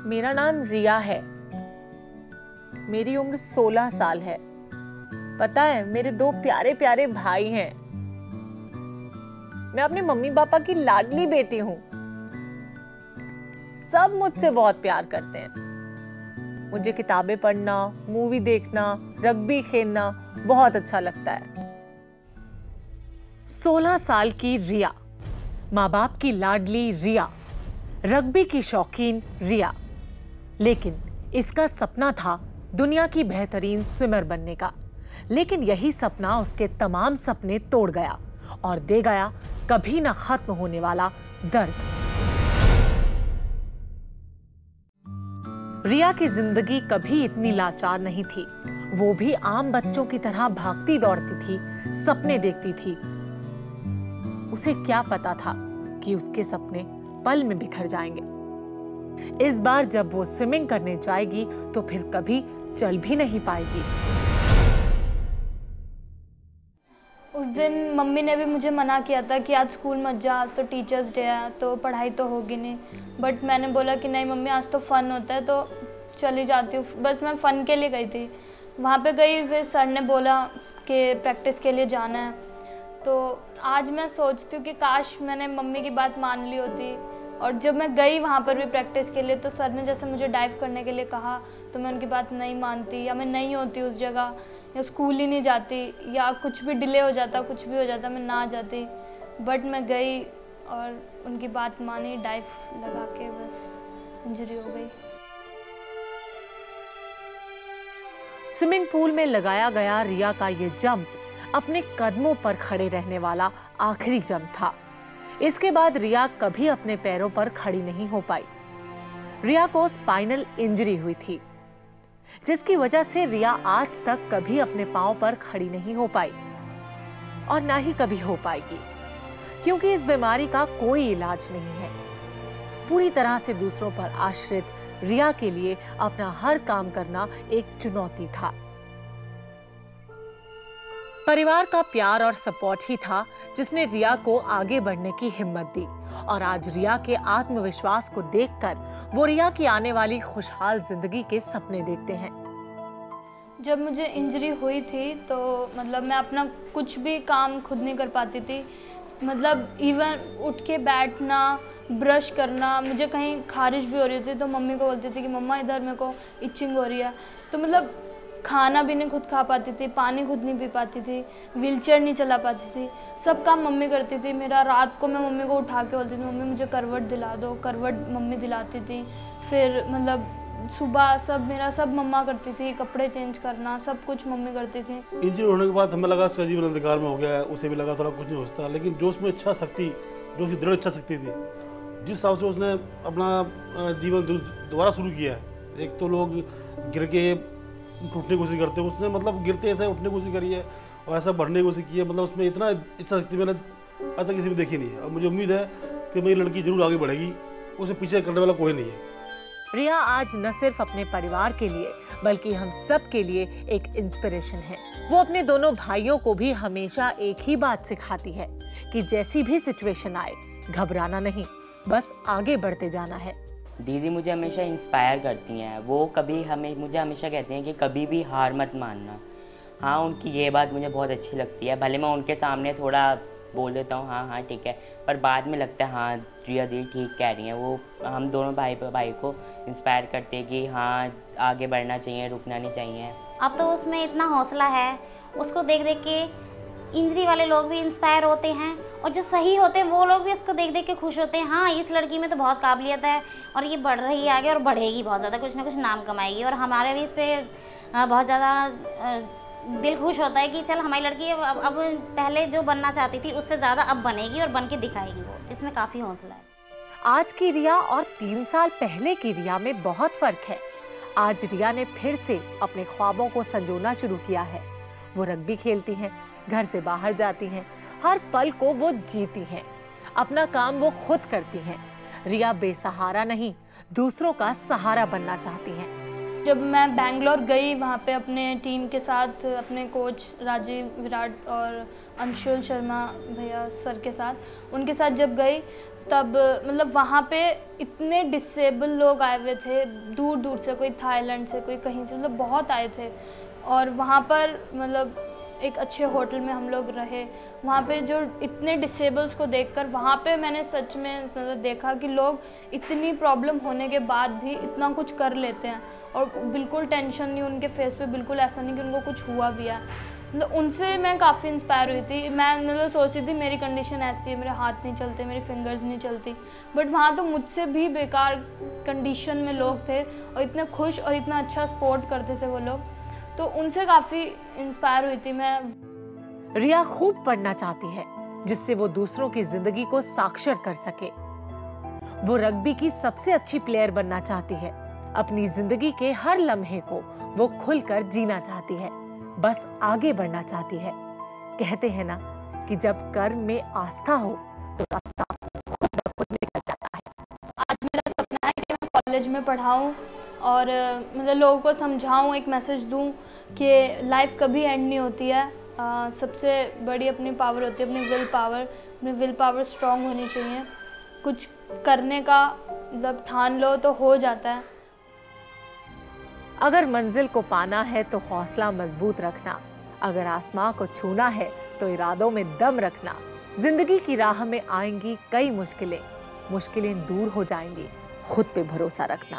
मेरा नाम रिया है। मेरी उम्र 16 साल है। पता है, मेरे 2 प्यारे प्यारे भाई हैं। मैं अपने मम्मी पापा की लाडली बेटी हूं। सब मुझसे बहुत प्यार करते हैं। मुझे किताबें पढ़ना, मूवी देखना, रग्बी खेलना बहुत अच्छा लगता है। 16 साल की रिया, माँ बाप की लाडली रिया, रग्बी की शौकीन रिया। लेकिन इसका सपना था दुनिया की बेहतरीन स्विमर बनने का। लेकिन यही सपना उसके तमाम सपने तोड़ गया और दे गया कभी ना खत्म होने वाला दर्द। रिया की जिंदगी कभी इतनी लाचार नहीं थी। वो भी आम बच्चों की तरह भागती दौड़ती थी, सपने देखती थी। उसे क्या पता था कि उसके सपने पल में बिखर जाएंगे। इस बार जब वो स्विमिंग करने जाएगी तो फिर कभी चल भी नहीं पाएगी। उस दिन मम्मी ने भी मुझे मना किया था कि आज स्कूल मत जा, आज तो टीचर्स डे है तो पढ़ाई तो होगी नहीं। बट मैंने बोला कि नहीं मम्मी, आज तो फ़न होता है तो चली जाती हूँ। बस मैं फ़न के लिए गई थी। वहाँ पे गई, फिर सर ने बोला कि प्रैक्टिस के लिए जाना है। तो आज मैं सोचती हूँ कि काश मैंने मम्मी की बात मान ली होती। और जब मैं गई वहाँ पर भी प्रैक्टिस के लिए, तो सर ने जैसे मुझे डाइव करने के लिए कहा तो मैं उनकी बात नहीं मानती, या मैं नहीं होती उस जगह, या स्कूल ही नहीं जाती, या कुछ भी डिले हो जाता, कुछ भी हो जाता, मैं ना जाती। बट मैं गई और उनकी बात मानी, डाइव लगा के बस इंजरी हो गई। स्विमिंग पूल में लगाया गया रिया का ये जंप अपने कदमों पर खड़े रहने वाला आखिरी जंप था। इसके बाद रिया कभी अपने पैरों पर खड़ी नहीं हो पाई। रिया को स्पाइनल इंजरी हुई थी, जिसकी वजह से रिया आज तक कभी अपने पांव पर खड़ी नहीं हो पाई और ना ही कभी हो पाएगी, क्योंकि इस बीमारी का कोई इलाज नहीं है। पूरी तरह से दूसरों पर आश्रित रिया के लिए अपना हर काम करना एक चुनौती था। परिवार का प्यार और सपोर्ट ही था जिसने रिया को आगे बढ़ने की हिम्मत दी। और आज रिया के आत्मविश्वास को देखकर वो रिया की आने वाली खुशहाल जिंदगी के सपने देखते हैं। जब मुझे इंजरी हुई थी तो मतलब मैं अपना कुछ भी काम खुद नहीं कर पाती थी। मतलब इवन उठ के बैठना, ब्रश करना, मुझे कहीं खारिश भी हो रही थी तो मम्मी को बोलती थी कि मम्मा इधर मेरे को इचिंग हो रही है। तो मतलब खाना भी नहीं खुद खा पाती थी, पानी खुद नहीं पी पाती थी, व्हीलचेयर नहीं चला पाती थी, सब काम मम्मी करती थी। मेरा रात को मैं मम्मी को उठा के बोलती थी मम्मी मुझे करवट दिला दो, करवट मम्मी दिलाती थी। फिर मतलब सुबह सब मम्मा करती थी, कपड़े चेंज करना सब कुछ मम्मी करती थी। इंजरी होने के बाद हमें लगा इसका जीवन अंधकार में हो गया है, उसे भी लगा थोड़ा कुछ नहीं होता। लेकिन जो उसमें इच्छा शक्ति, जो उसकी दृढ़ इच्छा शक्ति थी, जिस हिसाब से उसने अपना जीवन दोबारा शुरू किया है। एक तो लोग गिर के टूटने की कोशिश करते हैं, उसने मतलब गिरते ऐसे उठने की कोशिश करी है और ऐसा बढ़ने की कोशिश की है। मतलब उसमें इतना इच्छा शक्ति मैंने आज तक किसी में देखी नहीं है। और मुझे उम्मीद है कि मेरी लड़की जरूर आगे बढ़ेगी, उसे पीछे करने वाला कोई नहीं है। रिया आज न सिर्फ अपने परिवार के लिए बल्कि हम सब के लिए एक इंस्पिरेशन है। वो अपने दोनों भाइयों को भी हमेशा एक ही बात सिखाती है कि जैसी भी सिचुएशन आए घबराना नहीं, बस आगे बढ़ते जाना है। दीदी मुझे हमेशा इंस्पायर करती हैं। वो मुझे हमेशा कहते हैं कि कभी भी हार मत मानना। हाँ, उनकी ये बात मुझे बहुत अच्छी लगती है। भले मैं उनके सामने थोड़ा बोल देता हूँ हाँ ठीक है, पर बाद में लगता है हाँ रिया दी ठीक कह रही हैं। वो हम दोनों भाई को इंस्पायर करते हैं कि हाँ आगे बढ़ना चाहिए, रुकना नहीं चाहिए। अब तो उसमें इतना हौसला है, उसको देख देख के इंजरी वाले लोग भी इंस्पायर होते हैं और जो सही होते हैं वो लोग भी उसको देख देख के खुश होते हैं। हाँ, इस लड़की में तो बहुत काबिलियत है और ये बढ़ रही है आगे और बढ़ेगी, बहुत ज़्यादा कुछ ना कुछ नाम कमाएगी। और हमारे भी इससे बहुत ज़्यादा दिल खुश होता है कि चल हमारी लड़की अब पहले जो बनना चाहती थी उससे ज़्यादा अब बनेगी और बन के दिखाएगी। वो इसमें काफ़ी हौसला है। आज की रिया और 3 साल पहले की रिया में बहुत फर्क है। आज रिया ने फिर से अपने ख्वाबों को संजोना शुरू किया है। वो रग्बी खेलती हैं, घर से बाहर जाती हैं, हर पल को वो जीती हैं, अपना काम वो खुद करती हैं। रिया बेसहारा नहीं, दूसरों का सहारा बनना चाहती हैं। जब मैं बैंगलोर गई वहाँ पे अपने टीम के साथ, अपने कोच राजीव विराट और अंशुल शर्मा भैया सर के साथ, उनके साथ जब गई तब मतलब वहाँ पे इतने डिसेबल लोग आए हुए थे दूर दूर से, कोई थाईलैंड से, कोई कहीं से, मतलब बहुत आए थे। और वहाँ पर मतलब एक अच्छे होटल में हम लोग रहे। वहाँ पे जो इतने डिसेबल्स को देखकर वहाँ पे मैंने सच में मतलब देखा कि लोग इतनी प्रॉब्लम होने के बाद भी इतना कुछ कर लेते हैं और बिल्कुल टेंशन नहीं उनके फेस पे, बिल्कुल ऐसा नहीं कि उनको कुछ हुआ भी है। मतलब उनसे मैं काफ़ी इंस्पायर हुई थी। मैं मतलब सोचती थी मेरी कंडीशन ऐसी है, मेरे हाथ नहीं चलते, मेरी फिंगर्स नहीं चलती, बट वहाँ तो मुझसे भी बेकार कंडीशन में लोग थे और इतने खुश और इतना अच्छा सपोर्ट करते थे वो लोग, तो उनसे काफ़ी इंस्पायर हुई थी मैं। रिया खूब पढ़ना चाहती है जिससे वो दूसरों की जिंदगी को साक्षर कर सके। वो रग्बी की सबसे अच्छी प्लेयर बनना चाहती है। अपनी जिंदगी के हर लम्हे को वो खुलकर जीना चाहती है, बस आगे बढ़ना चाहती है। कहते हैं ना कि जब कर्म में आस्था हो तो रास्ता खुद ब खुद निकल जाता है। आज मेरा सपना है कि मैं कॉलेज में पढ़ाऊँ और मतलब लोगों को समझाऊँ, एक मैसेज दूँ कि लाइफ कभी एंड नहीं होती है। सबसे बड़ी अपनी पावर होती है अपनी विल पावर। अपनी विल पावर स्ट्रांग होनी चाहिए। कुछ करने का मतलब ठान लो तो हो जाता है। अगर मंजिल को पाना है तो हौसला मजबूत रखना, अगर आसमां को छूना है तो इरादों में दम रखना। जिंदगी की राह में आएंगी कई मुश्किलें, मुश्किलें दूर हो जाएंगी, खुद पे भरोसा रखना।